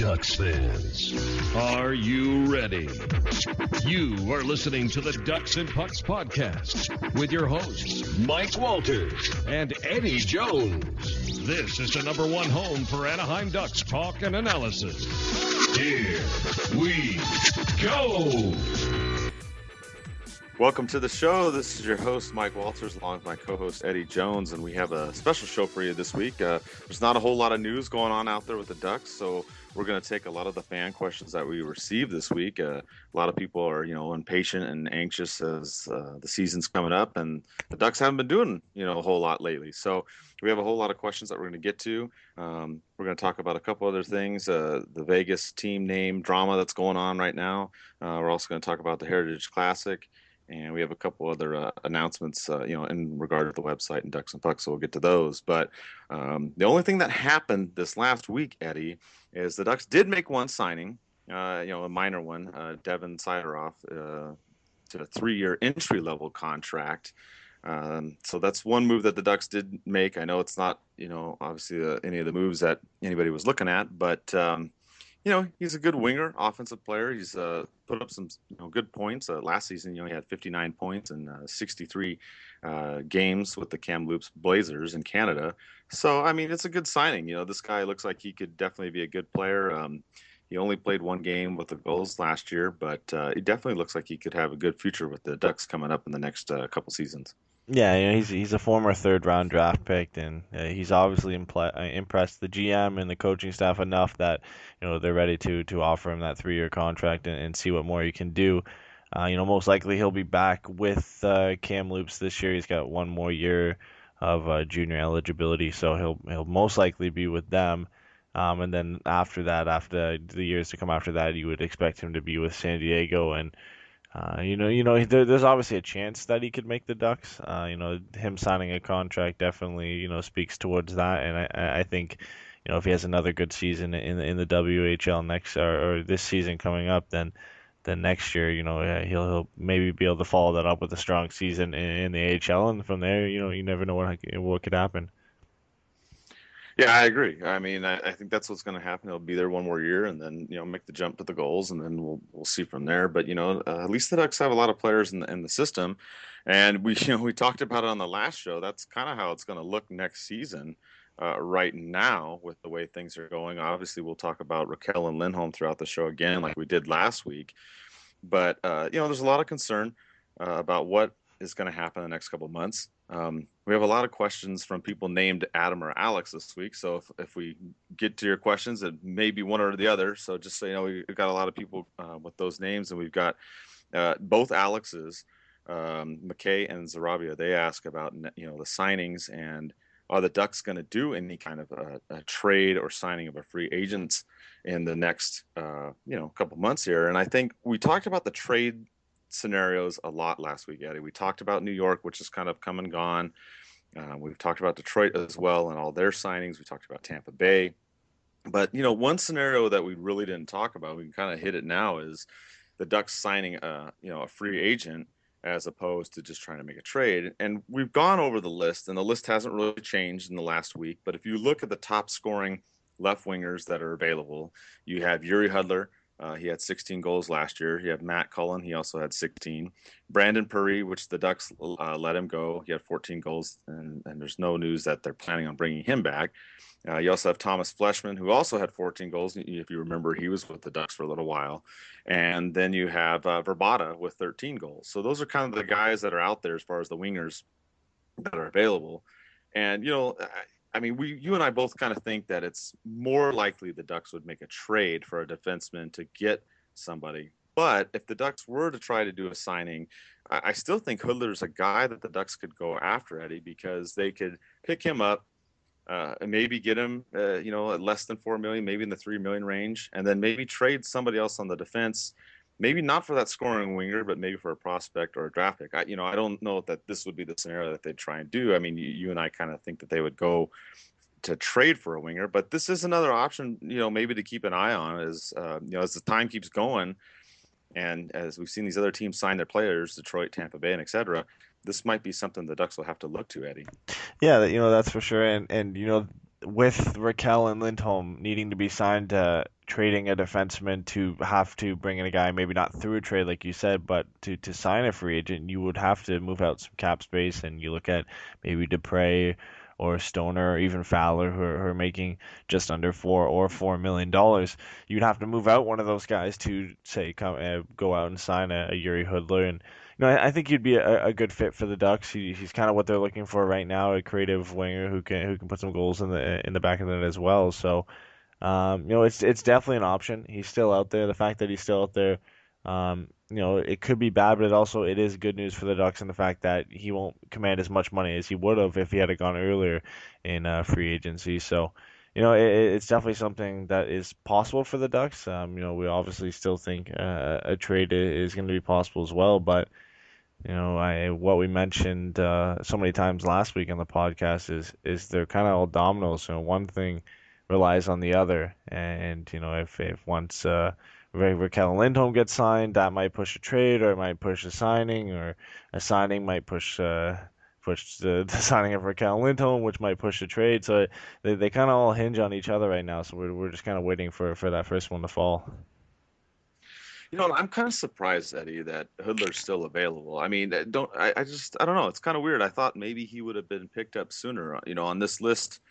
Ducks fans, are you ready? You are listening to the Ducks and Pucks podcast with your hosts, Mike Walters and Eddie Jones. This is the #1 home for Anaheim Ducks talk and analysis. Here we go. Welcome to the show. This is your host, Mike Walters, along with my co-host, Eddie Jones, and we have a special show for you this week. There's not a whole lot of news going on out there with the Ducks, so we're going to take a lot of the fan questions that we received this week. A lot of people are, impatient and anxious as the season's coming up, and the Ducks haven't been doing, a whole lot lately. So we have a whole lot of questions that we're going to get to. We're going to talk about a couple other things, the Vegas team name drama that's going on right now. We're also going to talk about the Heritage Classic. And we have a couple other announcements, in regard to the website and Ducks and Pucks, so we'll get to those. But the only thing that happened this last week, Eddie, is the Ducks did make one signing, a minor one, Devin Sideroff, to a 3-year entry-level contract. So that's one move that the Ducks did make. I know it's not, obviously any of the moves that anybody was looking at, but he's a good winger, offensive player. He's put up some good points. Last season, he had 59 points in 63 games with the Kamloops Blazers in Canada. So, it's a good signing. This guy looks like he could definitely be a good player. He only played one game with the Gulls last year, but he definitely looks like he could have a good future with the Ducks coming up in the next couple seasons. Yeah, he's a former third-round draft pick, and he's obviously impressed the GM and the coaching staff enough that they're ready to offer him that 3-year contract and see what more he can do. Most likely he'll be back with Kamloops this year. He's got one more year of junior eligibility, so he'll most likely be with them. And then after that, after the years to come after that, you would expect him to be with San Diego and. There's obviously a chance that he could make the Ducks. Him signing a contract definitely, speaks towards that. And I think, if he has another good season in the WHL next or this season coming up, then next year, he'll maybe be able to follow that up with a strong season in the AHL. And from there, you never know what could happen. Yeah, I agree. I think that's what's going to happen. He'll be there one more year and then, make the jump to the goals, and then we'll see from there. But, at least the Ducks have a lot of players in the system. And we talked about it on the last show. That's kind of how it's going to look next season right now with the way things are going. Obviously, we'll talk about Raquel and Lindholm throughout the show again, like we did last week. But, there's a lot of concern about what is going to happen in the next couple of months. We have a lot of questions from people named Adam or Alex this week. So if we get to your questions, it may be one or the other. So just so you know, we've got a lot of people with those names, and we've got both Alexes, McKay and Zarabia. They ask about, the signings, and are the Ducks going to do any kind of a trade or signing of a free agent in the next, couple months here. And I think we talked about the trade scenarios a lot last week, Eddie. We talked about New York, which is kind of come and gone. We've talked about Detroit as well and all their signings. We talked about Tampa Bay. But, one scenario that we really didn't talk about, we can kind of hit it now, is the Ducks signing a free agent as opposed to just trying to make a trade. And we've gone over the list, and the list hasn't really changed in the last week. But if you look at the top scoring left wingers that are available, you have Yuri Hudler. He had 16 goals last year. You have Matt Cullen. He also had 16. Brandon Purry, which the Ducks let him go. He had 14 goals, and there's no news that they're planning on bringing him back. You also have Thomas Fleshman, who also had 14 goals. If you remember, he was with the Ducks for a little while. And then you have Verbata with 13 goals. So those are kind of the guys that are out there as far as the wingers that are available. And, you and I both kind of think that it's more likely the Ducks would make a trade for a defenseman to get somebody. But if the Ducks were to try to do a signing, I still think Hudler's a guy that the Ducks could go after, Eddie, because they could pick him up and maybe get him, at less than $4 million, maybe in the $3 million range, and then maybe trade somebody else on the defense. Maybe not for that scoring winger, but maybe for a prospect or a draft pick. I don't know that this would be the scenario that they'd try and do. You and I kind of think that they would go to trade for a winger, but this is another option, maybe to keep an eye on as the time keeps going. And as we've seen these other teams sign their players, Detroit, Tampa Bay, and et cetera, this might be something the Ducks will have to look to, Eddie. Yeah, that's for sure. And with Raquel and Lindholm needing to be signed to trading a defenseman to have to bring in a guy, maybe not through a trade like you said, but to sign a free agent, you would have to move out some cap space, and you look at maybe Dupre or Stoner or even Fowler who are making just under $4 million. You'd have to move out one of those guys to say go out and sign a Yuri Hoodler, and I think he'd be a good fit for the Ducks. He's kind of what they're looking for right now, a creative winger who can put some goals in the back of the net as well. So it's definitely an option. He's still out there. The fact that he's still out there, it could be bad, but it is good news for the Ducks in the fact that he won't command as much money as he would have if he had gone earlier in free agency. So, it's definitely something that is possible for the Ducks. We obviously still think a trade is going to be possible as well, but what we mentioned so many times last week on the podcast is they're kind of all dominoes. One thing relies on the other, and if once Raquel and Lindholm gets signed, that might push a trade, or it might push a signing, or a signing might push the signing of Raquel and Lindholm, which might push a trade. So they kind of all hinge on each other right now. So we're just kind of waiting for that first one to fall. I'm kind of surprised, Eddie, that Hoodler's still available. I mean, I don't know. It's kind of weird. I thought maybe he would have been picked up sooner. On this list,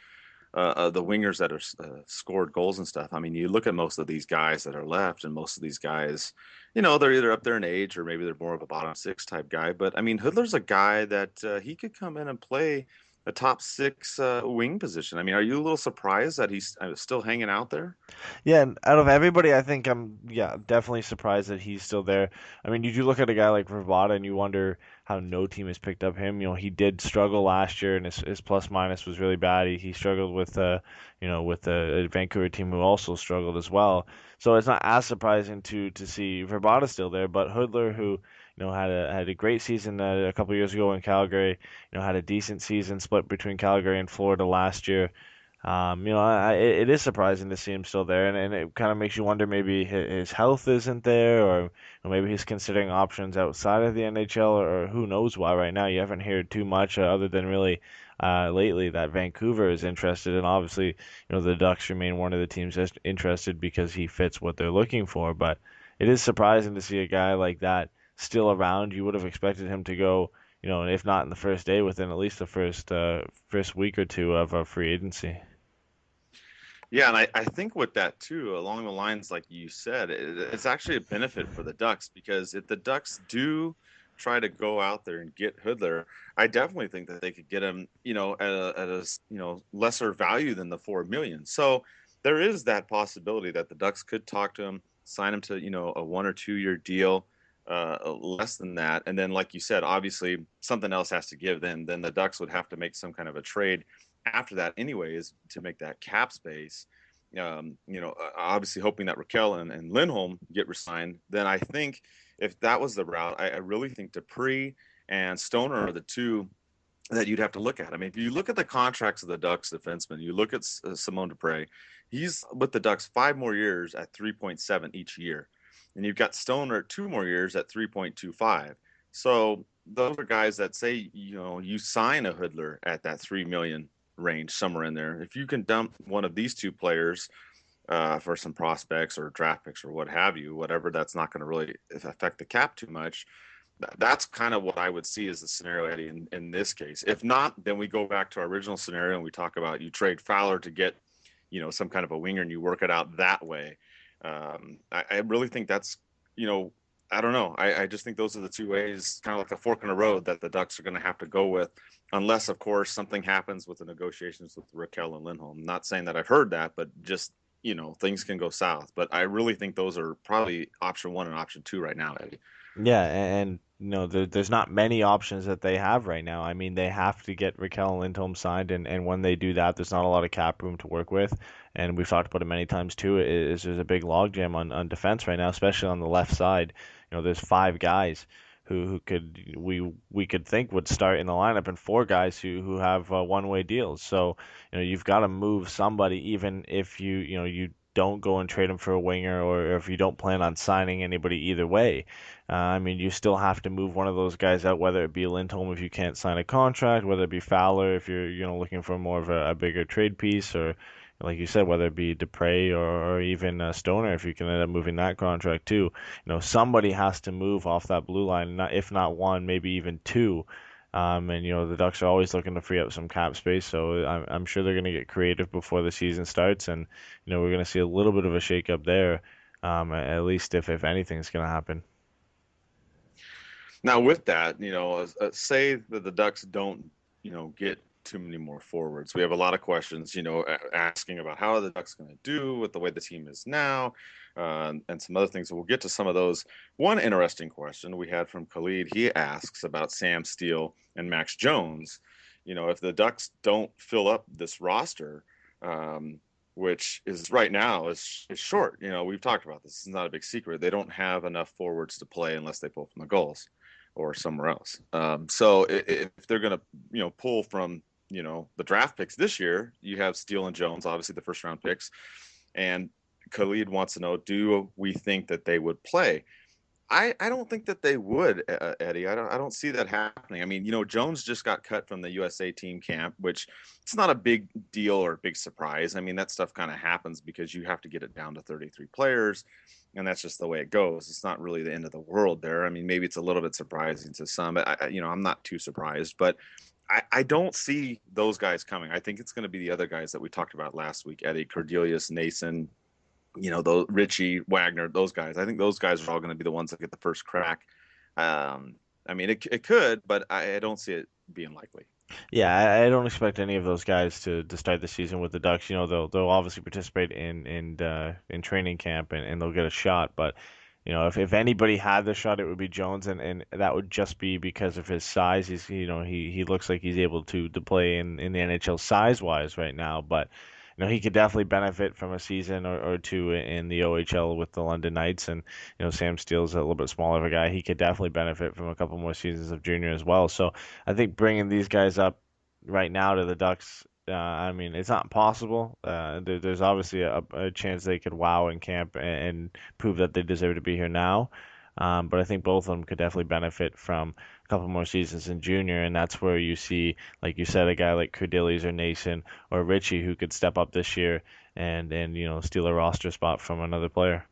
the wingers that are scored goals and stuff. I mean, you look at most of these guys that are left, and most of these guys, they're either up there in age or maybe they're more of a bottom six type guy. But I mean, Hoodler's a guy that he could come in and play a top six wing position. I mean, are you a little surprised that he's still hanging out there? Yeah, and out of everybody, I think I'm definitely surprised that he's still there. I mean, you look at a guy like Vrabada and you wonder how no team has picked up him. He did struggle last year, and his plus minus was really bad. He struggled with with a Vancouver team who also struggled as well. So it's not as surprising to see Vrabada still there, but Hoodler, who had a great season a couple years ago in Calgary, had a decent season split between Calgary and Florida last year. It is surprising to see him still there, and it kind of makes you wonder maybe his health isn't there, or maybe he's considering options outside of the NHL, or who knows why right now. You haven't heard too much other than really lately that Vancouver is interested, and obviously, the Ducks remain one of the teams that's interested because he fits what they're looking for, but it is surprising to see a guy like that still around. You would have expected him to go, if not in the first day, within at least the first week or two of free agency. Yeah, and I think with that too, along the lines like you said, it's actually a benefit for the Ducks, because if the Ducks do try to go out there and get Hoodler, I definitely think that they could get him, at a lesser value than the $4 million. So there is that possibility that the Ducks could talk to him, sign him to a 1 or 2 year deal, less than that, and then like you said, obviously something else has to give. Then the Ducks would have to make some kind of a trade after that anyways to make that cap space. Obviously hoping that Raquel and Lindholm get resigned. Then I think if that was the route, I really think Dupree and Stoner are the two that you'd have to look at. I mean, if you look at the contracts of the Ducks defensemen, you look at Simone Dupree, he's with the Ducks 5 more years at 3.7 each year. And you've got Stoner 2 more years at 3.25. So those are guys that say, you sign a Hoodler at that $3 million range, somewhere in there. If you can dump one of these two players for some prospects or draft picks or what have you, whatever, that's not going to really affect the cap too much. That's kind of what I would see as the scenario, Eddie, in this case. If not, then we go back to our original scenario and we talk about you trade Fowler to get, some kind of a winger, and you work it out that way. I really think that's, I don't know. I just think those are the two ways, kind of like a fork in the road, that the Ducks are going to have to go with, unless, of course, something happens with the negotiations with Raquel and Lindholm. I'm not saying that I've heard that, but just, things can go south. But I really think those are probably option 1 and option 2 right now, Eddie. Yeah, and there's not many options that they have right now. I mean, they have to get Raquel and Lindholm signed, and when they do that, there's not a lot of cap room to work with. And we've talked about it many times too. There's a big logjam on defense right now, especially on the left side. There's 5 guys who we could think would start in the lineup, and 4 guys who have one-way deals. So you've got to move somebody, even if you don't go and trade him for a winger, or if you don't plan on signing anybody either way. I mean, you still have to move one of those guys out, whether it be Lindholm if you can't sign a contract, whether it be Fowler if you're looking for more of a bigger trade piece, or like you said, whether it be Dupre or even Stoner, if you can end up moving that contract too, somebody has to move off that blue line, not, if not one, maybe even two. And the Ducks are always looking to free up some cap space, so I'm sure they're going to get creative before the season starts, and we're going to see a little bit of a shakeup there, at least if anything's going to happen. Now, with that, say that the Ducks don't, get too many more forwards. We have a lot of questions, asking about how are the Ducks going to do with the way the team is now, and some other things. We'll get to some of those. One interesting question we had from Khalid, he asks about Sam Steele and Max Jones. If the Ducks don't fill up this roster, which is right now is short. We've talked about this. It's not a big secret. They don't have enough forwards to play unless they pull from the goals or somewhere else. So if they're going to, pull from, the draft picks this year, you have Steele and Jones, obviously the first round picks. And Khalid wants to know, do we think that they would play? I don't think that they would, Eddie. I don't see that happening. I mean, Jones just got cut from the USA team camp, which it's not a big deal or a big surprise. I mean, that stuff kind of happens because you have to get it down to 33 players, and that's just the way it goes. It's not really the end of the world there. I mean, maybe it's a little bit surprising to some, but I'm not too surprised. But I don't see those guys coming. I think it's going to be the other guys that we talked about last week: Eddie, Cordelius, Nason. Those Richie, Wagner, those guys. I think those guys are all going to be the ones that get the first crack. I mean, it could, but I don't see it being likely. Yeah, I don't expect any of those guys to start the season with the Ducks. They'll obviously participate in training camp and they'll get a shot. But if anybody had the shot, it would be Jones, and that would just be because of his size. He looks like he's able to play in the NHL size wise right now, but he could definitely benefit from a season or two in the OHL with the London Knights. And, Sam Steele's a little bit smaller of a guy. He could definitely benefit from a couple more seasons of junior as well. So I think bringing these guys up right now to the Ducks, I mean, it's not possible. There's obviously a chance they could wow in camp and prove that they deserve to be here now. But I think both of them could definitely benefit from a couple more seasons in junior, and that's where you see, like you said, a guy like Cordelius or Nason or Richie who could step up this year and steal a roster spot from another player.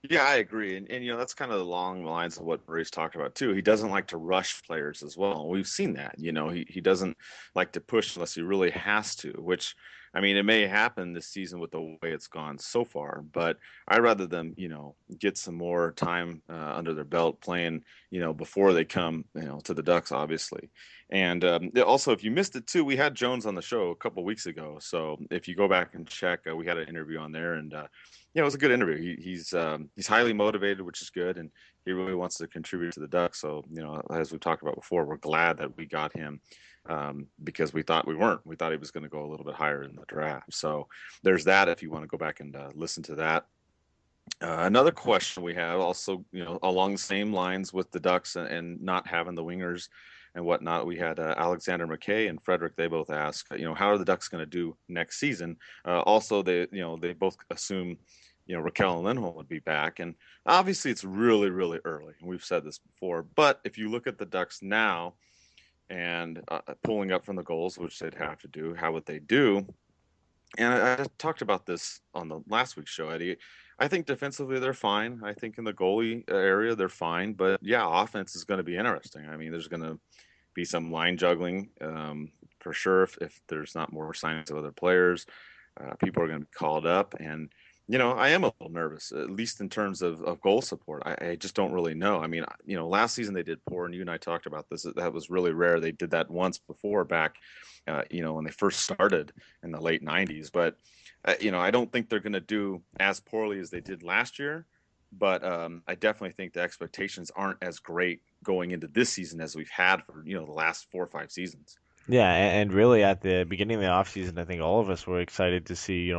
Yeah, I agree, and that's kind of along the lines of what Murray's talked about too. He doesn't like to rush players as well. We've seen that. He doesn't like to push unless he really has to. Which, I mean, it may happen this season with the way it's gone so far. But I'd rather them, get some more time under their belt playing, before they come, to the Ducks, obviously. And also, if you missed it too, we had Jones on the show a couple weeks ago. So if you go back and check, we had an interview on there, and it was a good interview. He's highly motivated, which is good, and he really wants to contribute to the Ducks. So, as we talked about before, we're glad that we got him because we thought we weren't. We thought he was going to go a little bit higher in the draft. So there's that if you want to go back and listen to that. Another question we have also, along the same lines with the Ducks and not having the wingers and whatnot, we had Alexander McKay and Frederick. They both ask, how are the Ducks going to do next season? Also, they both assume, Raquel and Lindholm would be back. And obviously it's really, really early. And we've said this before, but if you look at the Ducks now and pulling up from the goals, which they'd have to do, how would they do? And I talked about this on the last week's show, Eddie. I think defensively they're fine. I think in the goalie area they're fine. But yeah, offense is going to be interesting. I mean, there's going to be some line juggling for sure if there's not more signings of other players. People are going to be called up. And, I am a little nervous, at least in terms of goal support. I just don't really know. I mean, last season they did poor, and you and I talked about this. That was really rare. They did that once before back, when they first started in the late 90s. But, I don't think they're going to do as poorly as they did last year. But I definitely think the expectations aren't as great going into this season as we've had for, the last 4 or 5 seasons. Yeah, and really at the beginning of the offseason, I think all of us were excited to see,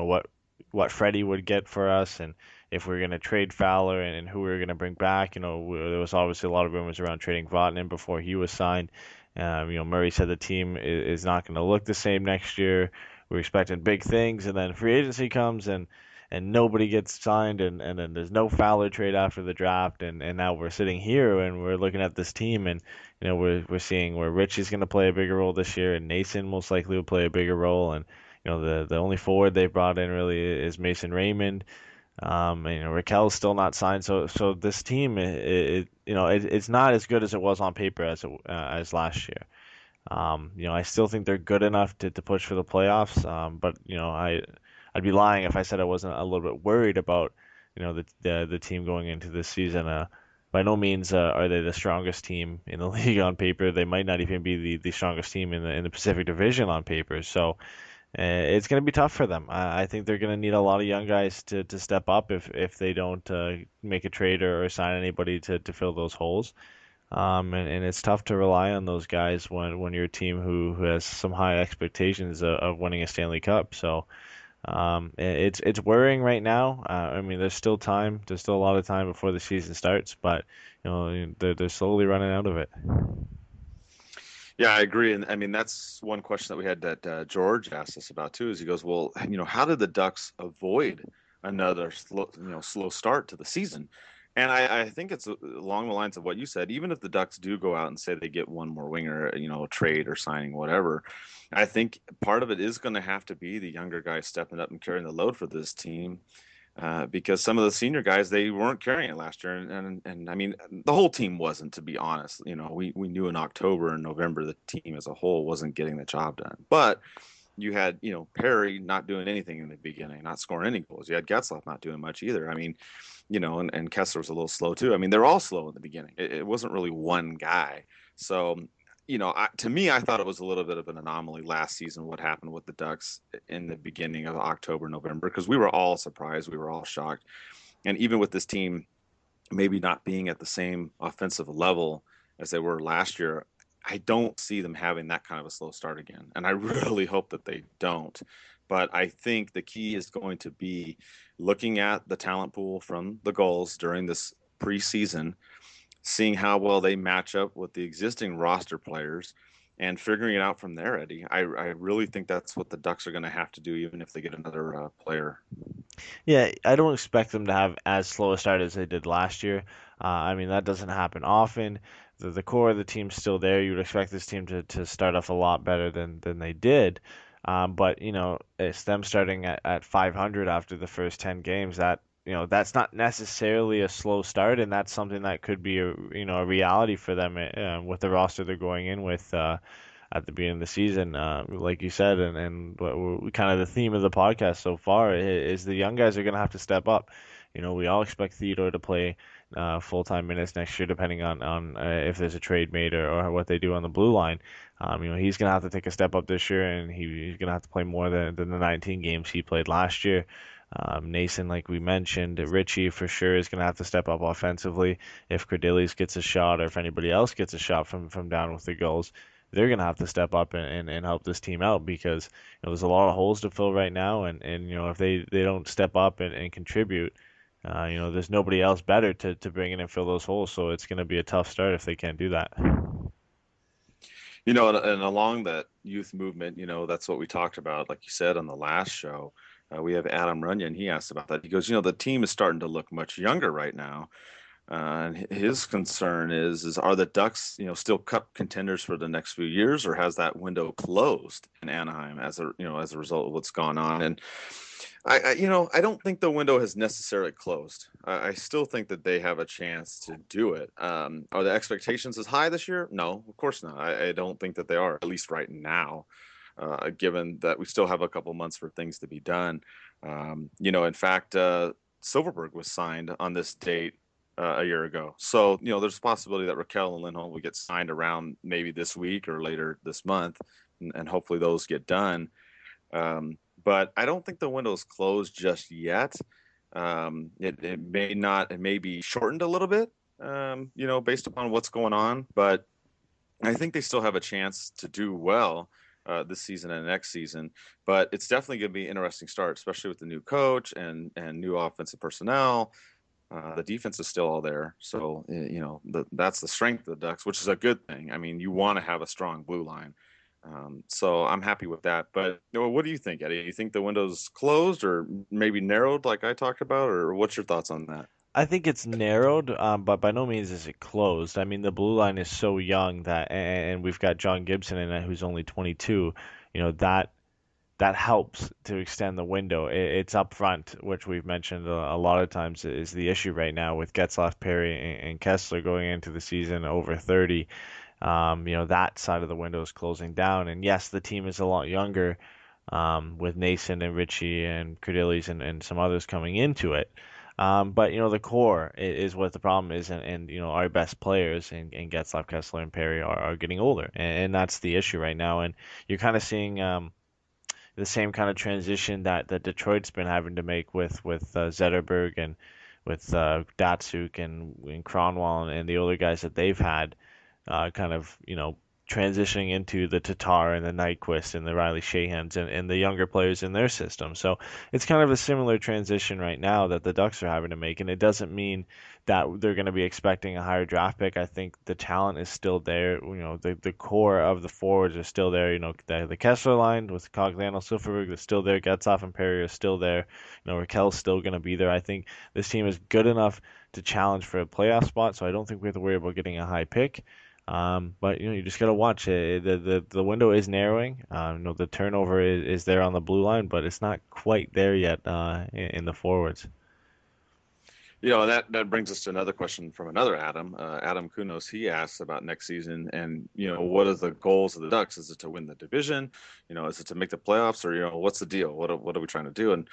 what Freddie would get for us, and if we were going to trade Fowler and who we were going to bring back. There was obviously a lot of rumors around trading Vatanen before he was signed. Murray said the team is not going to look the same next year. We're expecting big things, and then free agency comes and nobody gets signed, and then there's no Fowler trade after the draft, and now we're sitting here and we're looking at this team, and we're seeing where Richie's going to play a bigger role this year, and Nason most likely will play a bigger role, and the only forward they brought in really is Mason Raymond. And Raquel's still not signed, so this team, it's not as good as it was on paper as last year. I still think they're good enough to push for the playoffs. But I'd be lying if I said I wasn't a little bit worried about the team going into this season. By no means are they the strongest team in the league on paper. They might not even be the strongest team in the Pacific Division on paper. So it's going to be tough for them. I think they're going to need a lot of young guys to step up if they don't make a trade or sign anybody to fill those holes. And it's tough to rely on those guys when you're a team who has some high expectations of winning a Stanley Cup. So it's worrying right now. I mean, there's still time. There's still a lot of time before the season starts, but they're slowly running out of it. Yeah, I agree. And I mean, that's one question that we had that George asked us about too, is he goes, well, how did the Ducks avoid another slow start to the season? And I think it's along the lines of what you said. Even if the Ducks do go out and say they get one more winger, a trade or signing, whatever, I think part of it is going to have to be the younger guys stepping up and carrying the load for this team. Because some of the senior guys, they weren't carrying it last year, and I mean the whole team wasn't, to be honest. We knew in October and November the team as a whole wasn't getting the job done. But you had Perry not doing anything in the beginning, not scoring any goals. You had Getzlaf not doing much either. I mean, and Kessler was a little slow too. I mean, they're all slow in the beginning. It wasn't really one guy. So to me, I thought it was a little bit of an anomaly last season what happened with the Ducks in the beginning of October, November, because we were all surprised. We were all shocked. And even with this team maybe not being at the same offensive level as they were last year, I don't see them having that kind of a slow start again. And I really hope that they don't. But I think the key is going to be looking at the talent pool from the goals during this preseason, seeing how well they match up with the existing roster players and figuring it out from there, Eddie. I really think that's what the Ducks are going to have to do, even if they get another player. Yeah, I don't expect them to have as slow a start as they did last year. I mean, that doesn't happen often. The core of the team's still there. You would expect this team to start off a lot better than they did. But it's them starting at 500 after the first 10 games. That's not necessarily a slow start, and that's something that could be a reality for them with the roster they're going in with at the beginning of the season. Like you said, and kind of the theme of the podcast so far is the young guys are going to have to step up. We all expect Theodore to play full-time minutes next year, depending on if there's a trade made or what they do on the blue line. He's going to have to take a step up this year, and he's going to have to play more than the 19 games he played last year. Nason, like we mentioned, Richie for sure is going to have to step up offensively. If Cordelis gets a shot, or if anybody else gets a shot from down with the goals, they're going to have to step up and help this team out, because there's a lot of holes to fill right now, and if they don't step up and contribute, there's nobody else better to bring in and fill those holes. So it's going to be a tough start if they can't do that. And along that youth movement, that's what we talked about, like you said on the last show. We have Adam Runyon. He asked about that. He goes, the team is starting to look much younger right now. And his concern is are the Ducks, still cup contenders for the next few years, or has that window closed in Anaheim as a result of what's gone on? And I don't think the window has necessarily closed. I still think that they have a chance to do it. Are the expectations as high this year? No, of course not. I don't think that they are, at least right now. Given that we still have a couple months for things to be done. In fact, Silverberg was signed on this date a year ago. So, there's a possibility that Raquel and Lindholm will get signed around maybe this week or later this month, and hopefully those get done. But I don't think the window's closed just yet. It may be shortened a little bit, based upon what's going on, but I think they still have a chance to do well this season and next season. But it's definitely going to be an interesting start, especially with the new coach and new offensive personnel. The defense is still all there. So, that's the strength of the Ducks, which is a good thing. I mean, you want to have a strong blue line. So I'm happy with that. But what do you think, Eddie? Do you think the window's closed or maybe narrowed like I talked about, or what's your thoughts on that? I think it's narrowed, but by no means is it closed. I mean, the blue line is so young and we've got John Gibson in it who's only 22. That that helps to extend the window. It's up front, which we've mentioned a lot of times is the issue right now with Getzlaf, Perry, and Kessler going into the season over 30. That side of the window is closing down. And yes, the team is a lot younger with Nason and Richie and Cordelis and some others coming into it. But the core is what the problem is, and our best players in Getzlaf, Kessler, and Perry are getting older, and that's the issue right now. And you're kind of seeing the same kind of transition that Detroit's been having to make with Zetterberg and with Datsuk and Cronwall and the older guys that they've had, kind of transitioning into the Tatar and the Nyquist and the Riley Shahans and the younger players in their system. So it's kind of a similar transition right now that the Ducks are having to make, and it doesn't mean that they're going to be expecting a higher draft pick. I think the talent is still there. The core of the forwards are still there. The Kessler line with Cogliano, Silverberg is still there. Getzlaf and Perry are still there. Raquel's still going to be there. I think this team is good enough to challenge for a playoff spot, so I don't think we have to worry about getting a high pick. But you just gotta watch it. The window is narrowing. The turnover is there on the blue line, but it's not quite there yet in the forwards. That brings us to another question from another Adam. Adam Kunos, he asks about next season and, what are the goals of the Ducks? Is it to win the division? Is it to make the playoffs or, what's the deal? What are we trying to do? And,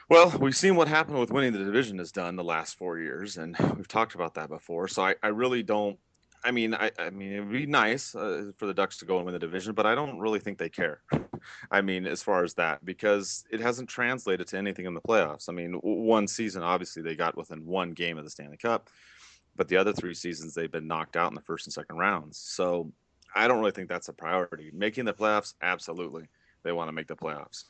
well, we've seen what happened with winning the division has done the last 4 years, and we've talked about that before. So I really don't. I mean, it would be nice for the Ducks to go and win the division, but I don't really think they care. I mean, as far as that, because it hasn't translated to anything in the playoffs. I mean, one season, obviously, they got within one game of the Stanley Cup, but the other 3 seasons, they've been knocked out in the first and second rounds. So I don't really think that's a priority. Making the playoffs, absolutely. They want to make the playoffs.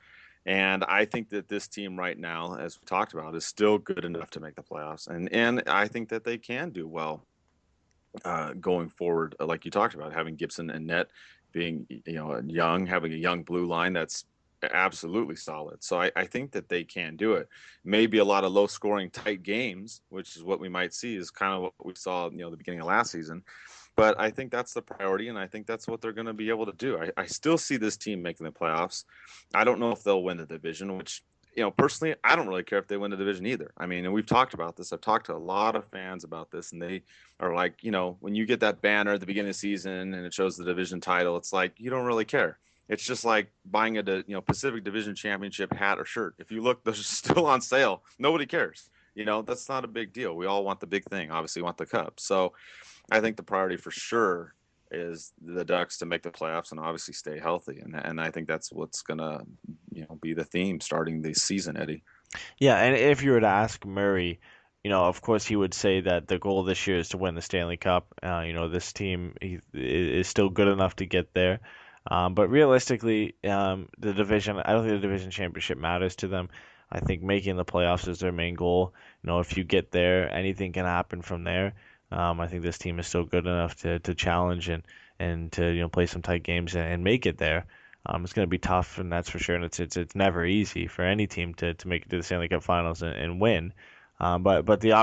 And I think that this team right now, as we talked about, is still good enough to make the playoffs. And I think that they can do well going forward, like you talked about, having Gibson and Net being, having a young blue line that's absolutely solid. So I think that they can do it. Maybe a lot of low scoring tight games, which is what we might see, is kind of what we saw, the beginning of last season. But I think that's the priority, and I think that's what they're going to be able to do. I still see this team making the playoffs. I don't know if they'll win the division, which personally, I don't really care if they win the division either. I mean, and we've talked about this. I've talked to a lot of fans about this, and they are like, when you get that banner at the beginning of the season and it shows the division title, it's like you don't really care. It's just like buying a Pacific Division Championship hat or shirt. If you look, those are still on sale. Nobody cares. That's not a big deal. We all want the big thing. Obviously, want the cup. So I think the priority for sure is the Ducks to make the playoffs and obviously stay healthy. And I think that's what's going to, be the theme starting this season, Eddie. Yeah, and if you were to ask Murray, of course he would say that the goal this year is to win the Stanley Cup. This team is still good enough to get there. But realistically, the division, I don't think the division championship matters to them. I think making the playoffs is their main goal. If you get there, anything can happen from there. I think this team is still good enough to challenge and to play some tight games and make it there. It's going to be tough, and that's for sure. And it's never easy for any team to make it to the Stanley Cup Finals and win. But the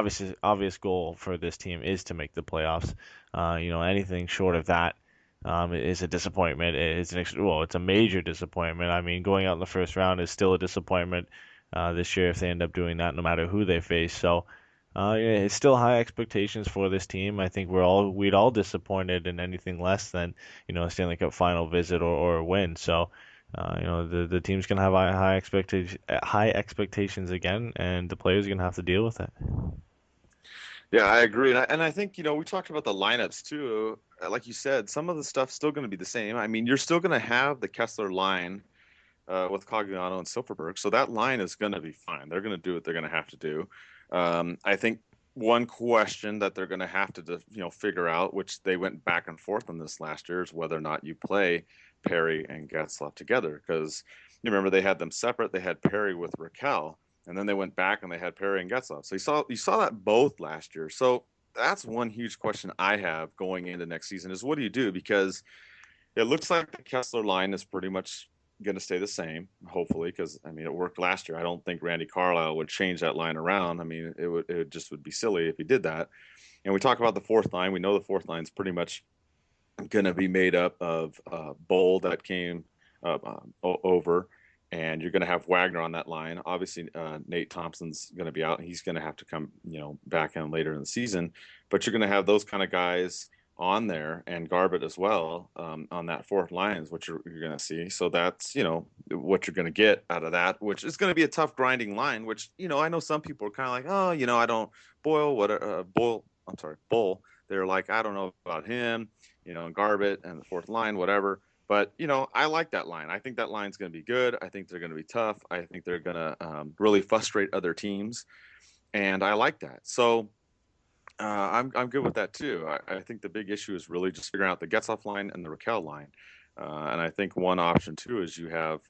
obvious goal for this team is to make the playoffs. Anything short of that is a disappointment. It's a major disappointment. I mean, going out in the first round is still a disappointment this year if they end up doing that, no matter who they face. So. It's still high expectations for this team. I think we'd all disappointed in anything less than a Stanley Cup final visit or a win. So the team's gonna have high expectations again, and the players are gonna have to deal with it. Yeah, I agree, and I think we talked about the lineups too. Like you said, some of the stuff's still going to be the same. I mean, you're still going to have the Kessler line with Cogliano and Silverberg, so that line is going to be fine. They're going to do what they're going to have to do. I think one question that they're going to have to, figure out, which they went back and forth on this last year, is whether or not you play Perry and Getzlaf together. Because you remember they had them separate. They had Perry with Raquel, and then they went back and they had Perry and Getzlaf. So you saw that both last year. So that's one huge question I have going into next season is what do you do? Because it looks like the Kessler line is pretty much going to stay the same, hopefully, because it worked last year. I don't think Randy Carlyle would change that line around. It would be silly if he did that. And we talk about the fourth line. We know the fourth line is pretty much going to be made up of Bowl that came over, and you're going to have Wagner on that line. Obviously, Nate Thompson's going to be out, and he's going to have to come, back in later in the season. But you're going to have those kind of guys on there, and Garbutt as well, on that fourth line is what you're going to see. So that's, what you're going to get out of that, which is going to be a tough grinding line, which, I know some people are kind of like, oh, I don't Bull. They're like, I don't know about him, and Garbutt and the fourth line, whatever. But, I like that line. I think that line's going to be good. I think they're going to be tough. I think they're going to really frustrate other teams. And I like that. So I'm good with that, too. I think the big issue is really just figuring out the Getzlaf line and the Raquel line. And I think one option, too, is you have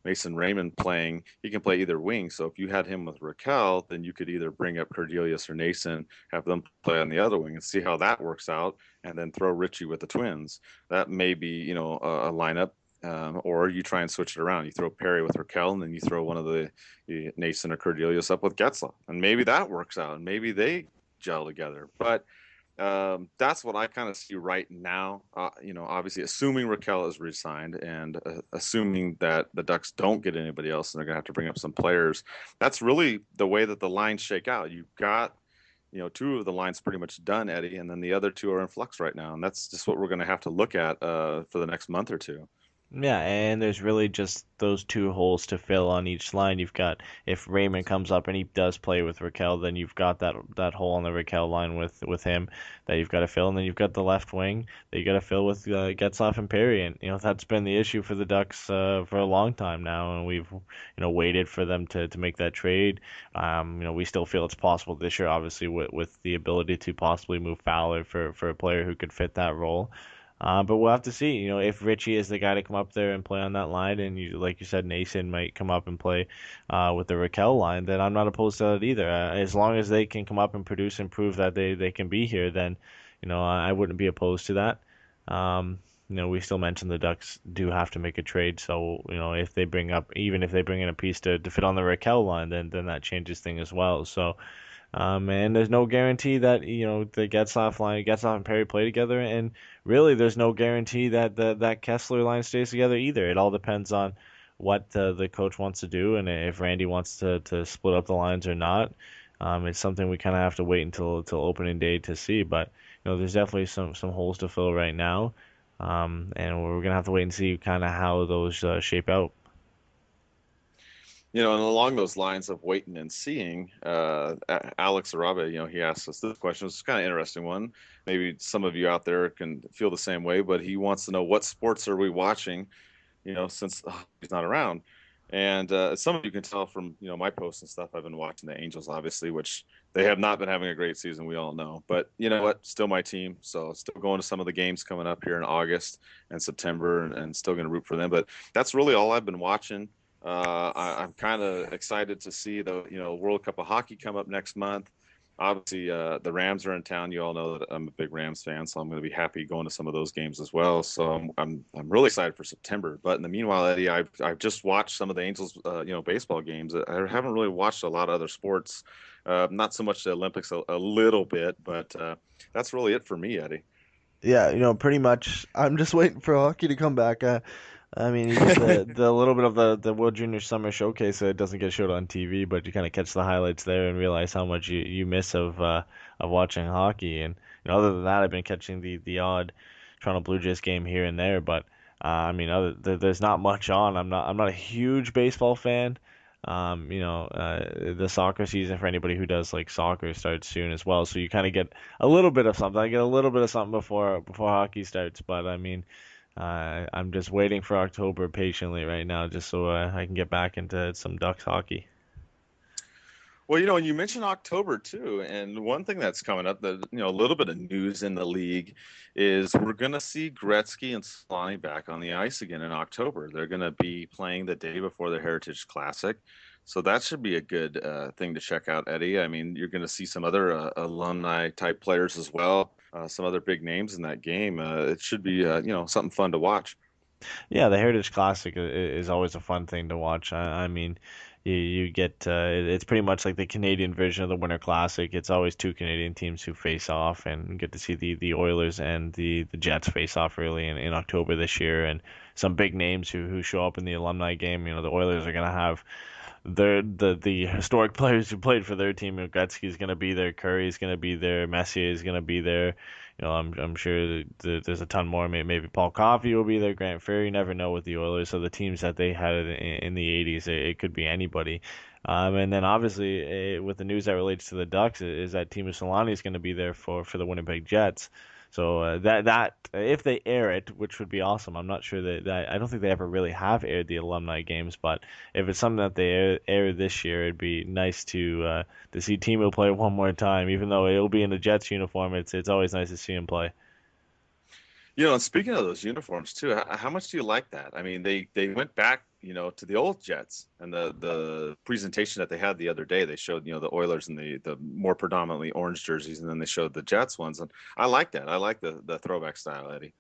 Mason Raymond playing. He can play either wing. So if you had him with Raquel, then you could either bring up Cordelius or Nason, have them play on the other wing and see how that works out, and then throw Richie with the Twins. That may be, a lineup. Or you try and switch it around. You throw Perry with Raquel, and then you throw one of the Nason or Cordelius up with Getzlaf. And maybe that works out, and maybe they gel together. But that's what I kind of see right now. Obviously, assuming Raquel is re-signed and assuming that the Ducks don't get anybody else and they're going to have to bring up some players, that's really the way that the lines shake out. You've got, two of the lines pretty much done, Eddie, and then the other two are in flux right now. And that's just what we're going to have to look at for the next month or two. Yeah, and there's really just those two holes to fill on each line. You've got, if Raymond comes up and he does play with Raquel, then you've got that hole on the Raquel line with him that you've got to fill, and then you've got the left wing that you got to fill with Getzlaf and Perry. And that's been the issue for the Ducks for a long time now, and we've waited for them to make that trade. We still feel it's possible this year, obviously with the ability to possibly move Fowler for a player who could fit that role. But we'll have to see, if Richie is the guy to come up there and play on that line, and like you said, Nason might come up and play with the Raquel line, then I'm not opposed to that either. As long as they can come up and produce and prove that they can be here, then, I wouldn't be opposed to that. We still mentioned the Ducks do have to make a trade, so, if they bring in a piece to fit on the Raquel line, then that changes things as well. So, and there's no guarantee that the Getzlaf and Perry play together, and really there's no guarantee that that Kessler line stays together either. It all depends on what the coach wants to do, and if Randy wants to split up the lines or not. It's something we kind of have to wait until opening day to see. But there's definitely some holes to fill right now, and we're gonna have to wait and see kind of how those shape out. And along those lines of waiting and seeing, Alex Arabe, he asked us this question. It's kind of an interesting one. Maybe some of you out there can feel the same way, but he wants to know, what sports are we watching, since he's not around. And some of you can tell from, my posts and stuff, I've been watching the Angels, obviously, which they have not been having a great season, we all know. But you know what? Still my team. So still going to some of the games coming up here in August and September, and still going to root for them. But that's really all I've been watching. I'm kind of excited to see the World Cup of Hockey come up next month. Obviously, the Rams are in town. You all know that I'm a big Rams fan, so I'm going to be happy going to some of those games as well. So I'm really excited for September. But in the meanwhile, Eddie, I've just watched some of the Angels baseball games. I haven't really watched a lot of other sports. Not so much the Olympics, a little bit, but that's really it for me, Eddie. Yeah, pretty much. I'm just waiting for hockey to come back. I mean, you get the little bit of the World Junior Summer Showcase, so it doesn't get showed on TV, but you kind of catch the highlights there and realize how much you miss of watching hockey. And other than that, I've been catching the odd Toronto Blue Jays game here and there, but I mean, there's not much on. I'm not a huge baseball fan. The soccer season, for anybody who does like soccer, starts soon as well, so you kind of get a little bit of something. I get a little bit of something before hockey starts, but I mean. I'm just waiting for October patiently right now, just so I can get back into some Ducks hockey. Well, you mentioned October too, and one thing that's coming up, that a little bit of news in the league, is we're going to see Gretzky and Solani back on the ice again in October. They're going to be playing the day before the Heritage Classic, so that should be a good thing to check out, Eddie. I mean, you're going to see some other alumni type players as well. Some other big names in that game. It should be, something fun to watch. Yeah, the Heritage Classic is always a fun thing to watch. I mean, you get it's pretty much like the Canadian version of the Winter Classic. It's always two Canadian teams who face off, and you get to see the Oilers and the Jets face off really in October this year, and some big names who show up in the alumni game. You know, the Oilers are gonna have the historic players who played for their team. You know, Gretzky's gonna be there, Curry's gonna be there, Messier's gonna be there. You know, I'm sure there's a ton more. Maybe Paul Coffey will be there, Grant Fuhr. You never know with the Oilers. So the teams that they had in the 80s, it could be anybody. And then obviously with the news that relates to the Ducks is that Timo Solani is going to be there for the Winnipeg Jets. So that if they air it, which would be awesome. I'm not sure that I don't think they ever really have aired the alumni games, but if it's something that they air this year, it'd be nice to see Timo play one more time. Even though it'll be in a Jets uniform, it's always nice to see him play. You know, and speaking of those uniforms too, how much do you like that? I mean, they went back, you know, to the old Jets, and the presentation that they had the other day, they showed, you know, the Oilers and the more predominantly orange jerseys, and then they showed the Jets ones, and I like that. I like the throwback style, Eddie.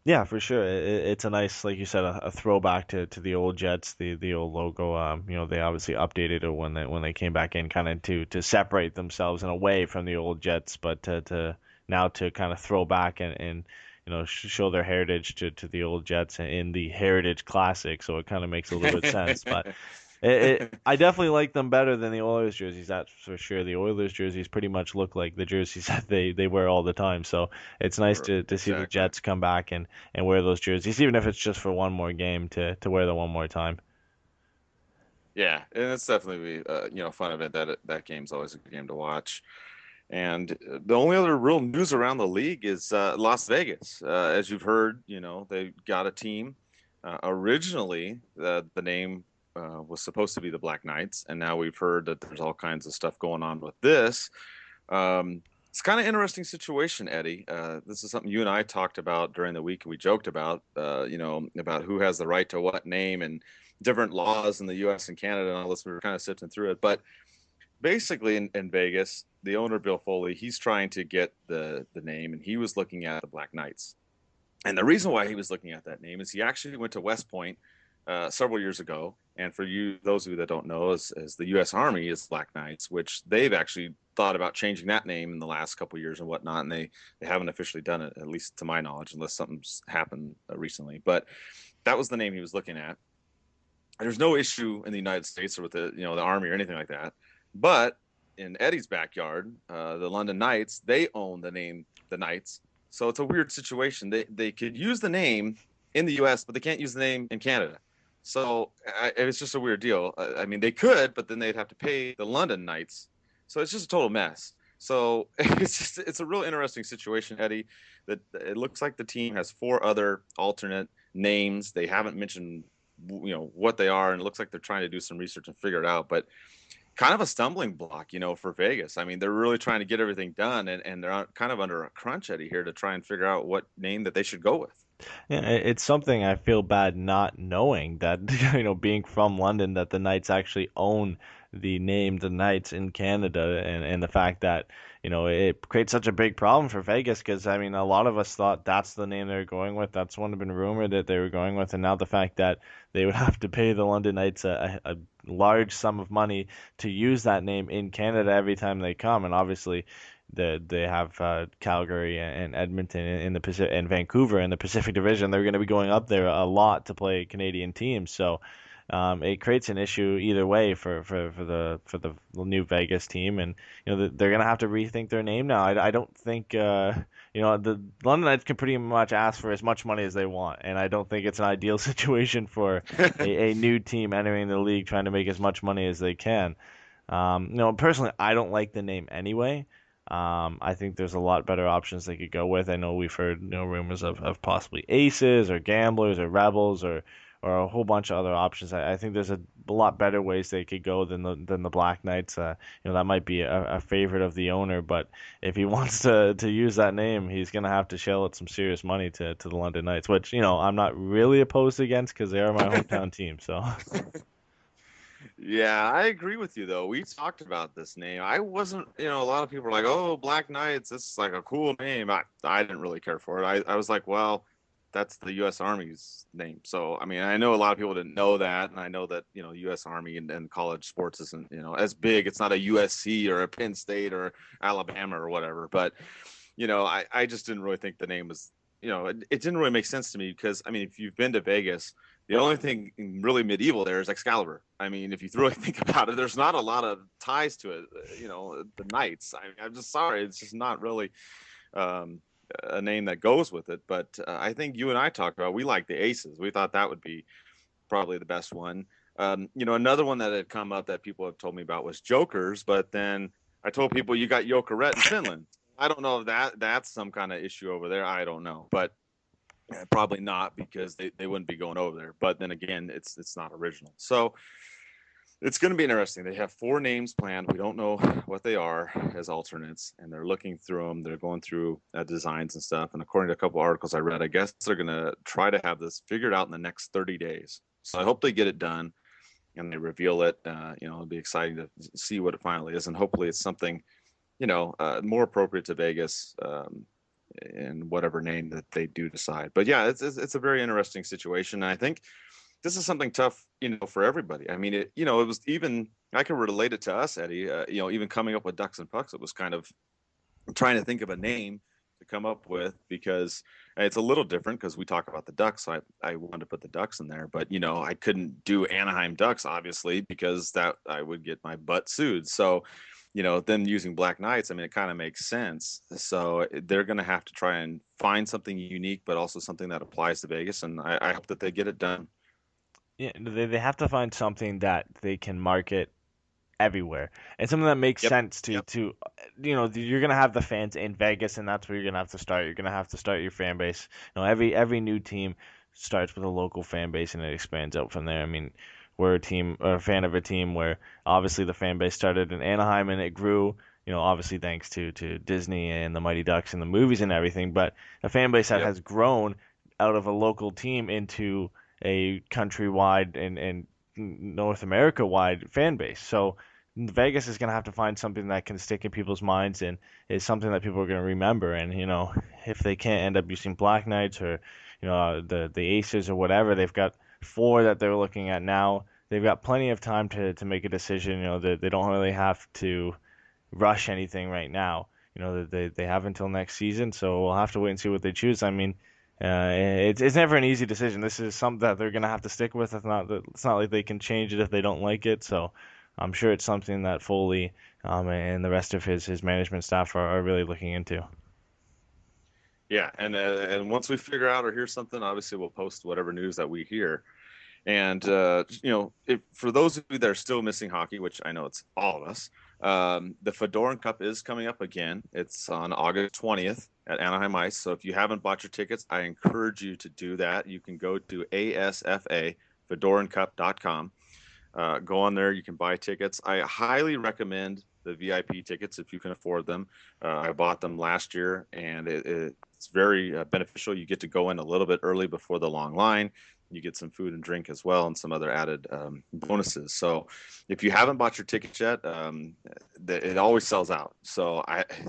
Yeah, for sure. It's a nice, like you said, a throwback to the old Jets, the old logo. You know, they obviously updated it when they came back in, kind of to separate themselves in a way from the old Jets, but to now to kind of throw back and you know show their heritage to the old Jets in the Heritage Classic. So it kind of makes a little bit sense. But I definitely like them better than the Oilers jerseys, that's for sure. The Oilers jerseys pretty much look like the jerseys that they wear all the time. So it's nice to see the Jets come back and wear those jerseys, even if it's just for one more game to wear them one more time. Yeah, and it's definitely you know, fun event. That game's always a good game to watch. And the only other real news around the league is Las Vegas. As you've heard, you know, they got a team. Originally, the name was supposed to be the Black Knights, and now we've heard that there's all kinds of stuff going on with this. It's kind of interesting situation, Eddie. This is something you and I talked about during the week. We joked about, you know, about who has the right to what name and different laws in the U.S. and Canada and all this. We were kind of sifting through it, but basically in Vegas, the owner Bill Foley, he's trying to get the name, and he was looking at the Black Knights. And the reason why he was looking at that name is he actually went to West Point several years ago. And for you, those of you that don't know, is the U.S. Army is Black Knights, which they've actually thought about changing that name in the last couple of years and whatnot, and they haven't officially done it, at least to my knowledge, unless something's happened recently. But that was the name he was looking at. There's no issue in the United States or with the, you know, the Army or anything like that. But in Eddie's backyard, the London Knights, they own the name the Knights. So it's a weird situation. They could use the name in the U.S., but they can't use the name in Canada. So it's just a weird deal. I mean, they could, but then they'd have to pay the London Knights. So it's just a total mess. So it's a real interesting situation, Eddie. That it looks like the team has 4 other alternate names. They haven't mentioned, you know, what they are, and it looks like they're trying to do some research and figure it out. But kind of a stumbling block, you know, for Vegas. I mean, they're really trying to get everything done, and they're kind of under a crunch, Eddie, here to try and figure out what name that they should go with. Yeah, it's something I feel bad not knowing that, you know, being from London, that the Knights actually own the name the Knights in Canada, and the fact that, you know, it creates such a big problem for Vegas because, I mean, a lot of us thought that's the name they were going with. That's one had been rumored that they were going with, and now the fact that they would have to pay the London Knights a large sum of money to use that name in Canada every time they come, and obviously they have Calgary and Edmonton in the Pacific and Vancouver in the Pacific Division. They're going to be going up there a lot to play Canadian teams, so it creates an issue either way for the new Vegas team, and you know they're going to have to rethink their name now. I don't think you know, the London Knights can pretty much ask for as much money as they want, and I don't think it's an ideal situation for a new team entering the league trying to make as much money as they can. You know, personally, I don't like the name anyway. I think there's a lot better options they could go with. I know we've heard, you know, rumors of possibly Aces or Gamblers or Rebels or a whole bunch of other options. I think there's a lot better ways they could go than the Black Knights. You know, that might be a favorite of the owner, but if he wants to use that name, he's gonna have to shell out some serious money to the London Knights, which, you know, I'm not really opposed against because they are my hometown team. So. Yeah, I agree with you though. We talked about this name. I wasn't, you know, a lot of people are like, "Oh, Black Knights, this is like a cool name." I didn't really care for it. I was like, well, that's the U.S. Army's name. So, I mean, I know a lot of people didn't know that, and I know that, U.S. Army and college sports isn't, as big. It's not a USC or a Penn State or Alabama or whatever. But, I just didn't really think the name was, it didn't really make sense to me because, I mean, if you've been to Vegas, the only thing really medieval there is Excalibur. I mean, if you really think about it, there's not a lot of ties to it. The knights. I'm just sorry, it's just not really a name that goes with it. But I think you and I talked about, we like the Aces. We thought that would be probably the best one. Another one that had come up that people have told me about was Jokers. But then I told people you got Jokerit in Finland. I don't know if that's some kind of issue over there. I don't know, but probably not, because they wouldn't be going over there. But then again, it's not original. So it's going to be interesting. They have 4 names planned. We don't know what they are as alternates, and they're looking through them. They're going through designs and stuff. And according to a couple articles I read, I guess they're going to try to have this figured out in the next 30 days. So I hope they get it done and they reveal it. It'll be exciting to see what it finally is. And hopefully it's something, more appropriate to Vegas, in whatever name that they do decide. But yeah, it's a very interesting situation. And I think this is something tough, for everybody. I mean, it was even, I can relate it to us, Eddie, even coming up with Ducks and Pucks, it was kind of trying to think of a name to come up with, because it's a little different because we talk about the Ducks. So I wanted to put the Ducks in there, but I couldn't do Anaheim Ducks, obviously, because that I would get my butt sued. So, them using Black Knights, I mean, it kind of makes sense. So they're going to have to try and find something unique, but also something that applies to Vegas. And I hope that they get it done. Yeah, they have to find something that they can market everywhere, and something that makes sense to you're gonna have the fans in Vegas, and that's where you're gonna have to start. You're gonna have to start your fan base. Every new team starts with a local fan base, and it expands out from there. I mean, we're a fan of a team where obviously the fan base started in Anaheim and it grew. Obviously thanks to Disney and the Mighty Ducks and the movies and everything, but a fan base that has grown out of a local team into a countrywide and North America wide fan base. So Vegas is going to have to find something that can stick in people's minds and is something that people are going to remember. And if they can't end up using Black Knights or the Aces or whatever, they've got 4 that they're looking at now. They've got plenty of time to make a decision. They don't really have to rush anything right now. They have until next season, so we'll have to wait and see what they choose. I mean, it's never an easy decision. This is something that they're gonna have to stick with. It's not like they can change it if they don't like it. So I'm sure it's something that Foley and the rest of his management staff are really looking into. Yeah, and once we figure out or hear something, obviously we'll post whatever news that we hear. And for those of you that are still missing hockey, which I know it's all of us, the Fedorin Cup is coming up again. It's on August 20th at Anaheim Ice. So if you haven't bought your tickets, I encourage you to do that. You can go to ASFA, go on there. You can buy tickets. I highly recommend the VIP tickets if you can afford them. I bought them last year, and it's very beneficial. You get to go in a little bit early before the long line. You get some food and drink as well, and some other added bonuses. So if you haven't bought your tickets yet, it always sells out. So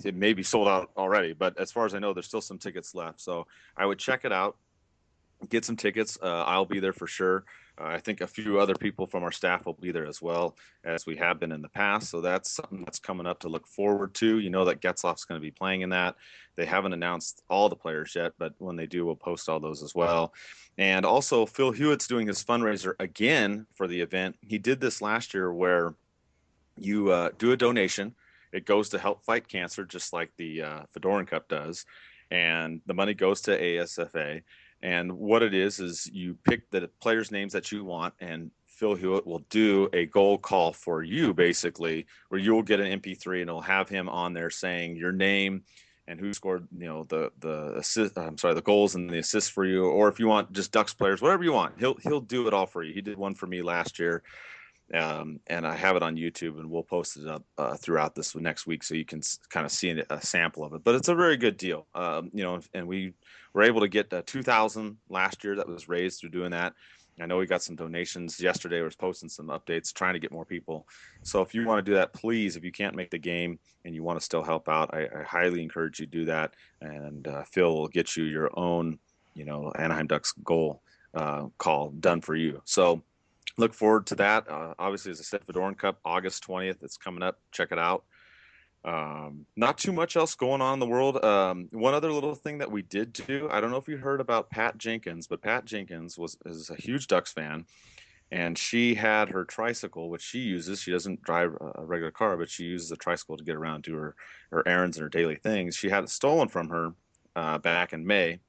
it may be sold out already, but as far as I know, there's still some tickets left. So I would check it out, get some tickets. I'll be there for sure. I think a few other people from our staff will be there as well, as we have been in the past. So that's something that's coming up to look forward to. That Getzlaf's going to be playing in that. They haven't announced all the players yet, but when they do, we'll post all those as well. And also, Phil Hewitt's doing his fundraiser again for the event. He did this last year where you do a donation. It goes to help fight cancer, just like the Fedorin Cup does. And the money goes to ASFA. And what it is you pick the players' names that you want, and Phil Hewitt will do a goal call for you, basically, where you'll get an MP3 and it'll have him on there saying your name and who scored, the assist. I'm sorry, the goals and the assists for you, or if you want just Ducks players, whatever you want, he'll do it all for you. He did one for me last year, and I have it on YouTube, and we'll post it up throughout this next week so you can kind of see a sample of it. But it's a very good deal, and we were able to get 2,000 last year that was raised through doing that. I know we got some donations yesterday. I was posting some updates trying to get more people. So if you want to do that, please, if you can't make the game and you want to still help out, I highly encourage you to do that. And Phil will get you your own Anaheim Ducks goal call done for you. So look forward to that. Obviously, as I said, Fedorin Cup, August 20th. It's coming up. Check it out. Not too much else going on in the world. One other little thing that we did do, I don't know if you heard about Pat Jenkins, but Pat Jenkins is a huge Ducks fan, and she had her tricycle, which she uses. She doesn't drive a regular car, but she uses a tricycle to get around, do her errands and her daily things. She had it stolen from her back in May.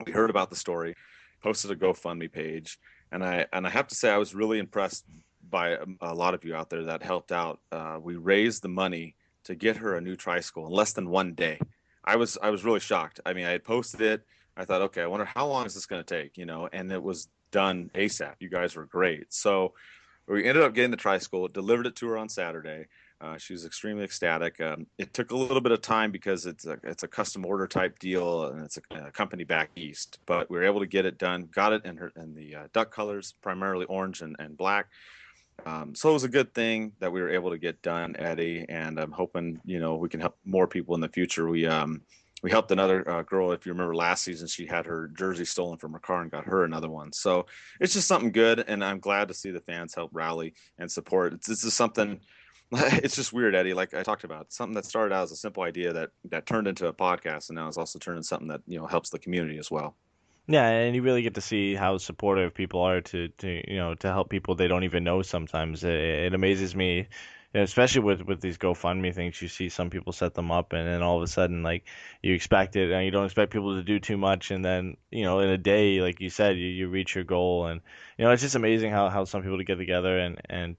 We heard about the story, posted a GoFundMe page, and I have to say I was really impressed by a lot of you out there that helped out. We raised the money to get her a new tricycle in less than 1 day. I was really shocked. I mean, I had posted it. I thought, okay, I wonder how long is this going to take, and it was done ASAP. You guys were great. So we ended up getting the tricycle, delivered it to her on Saturday. She was extremely ecstatic. It took a little bit of time because it's a custom order type deal, and it's a company back east, but we were able to get it done, got it in the duck colors, primarily orange and black. So it was a good thing that we were able to get done, Eddie, and I'm hoping, we can help more people in the future. We helped another girl, if you remember last season, she had her jersey stolen from her car and got her another one. So it's just something good, and I'm glad to see the fans help rally and support. This is something, it's just weird, Eddie, like I talked about, something that started out as a simple idea that turned into a podcast, and now it's also turned into something that, helps the community as well. Yeah, and you really get to see how supportive people are to help people they don't even know sometimes. It amazes me, especially with these GoFundMe things. You see some people set them up, and then all of a sudden, like, you expect it, and you don't expect people to do too much, and then, in a day, like you said, you reach your goal, and, it's just amazing how some people get together, and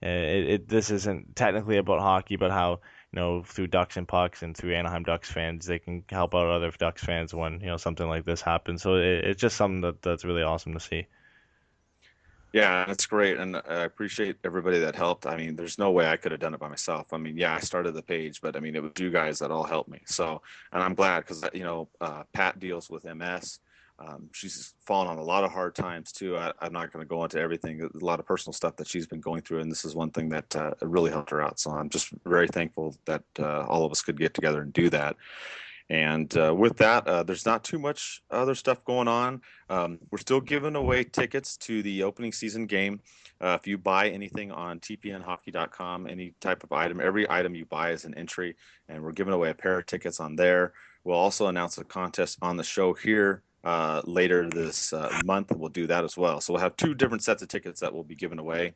this isn't technically about hockey, but how, through Ducks and Pucks and through Anaheim Ducks fans, they can help out other Ducks fans when, something like this happens. So it's just something that's really awesome to see. Yeah, that's great. And I appreciate everybody that helped. I mean, there's no way I could have done it by myself. I mean, yeah, I started the page, but I mean, it was you guys that all helped me. So, and I'm glad because, Pat deals with MS. She's fallen on a lot of hard times too. I'm not going to go into everything. A lot of personal stuff that she's been going through, and this is one thing that really helped her out. So I'm just very thankful that all of us could get together and do that. And with that, there's not too much other stuff going on. We're still giving away tickets to the opening season game. If you buy anything on tpnhockey.com, any type of item, every item you buy is an entry, and we're giving away a pair of tickets on there. We'll also announce a contest on the show here later this month. We'll do that as well. So we'll have 2 different sets of tickets that will be given away.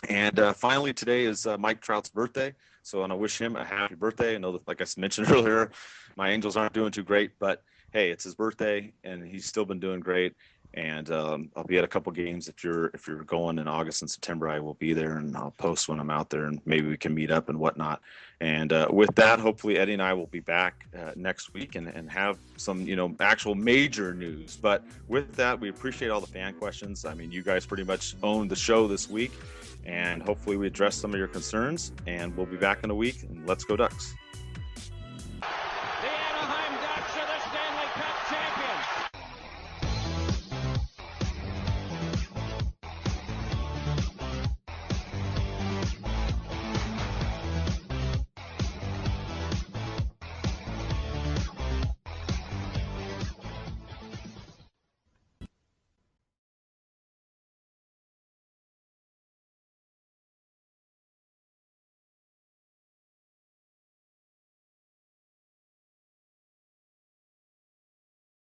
And finally, today is Mike Trout's birthday. So I want to wish him a happy birthday. I know that, like I mentioned earlier, my Angels aren't doing too great, but hey, it's his birthday, and he's still been doing great. And I'll be at a couple games. If you're going in August and September, I will be there, and I'll post when I'm out there, and maybe we can meet up and whatnot. And with that, hopefully Eddie and I will be back next week and have some actual major news. But with that, we appreciate all the fan questions. I mean, you guys pretty much owned the show this week, and hopefully we address some of your concerns. And we'll be back in a week. And let's go Ducks.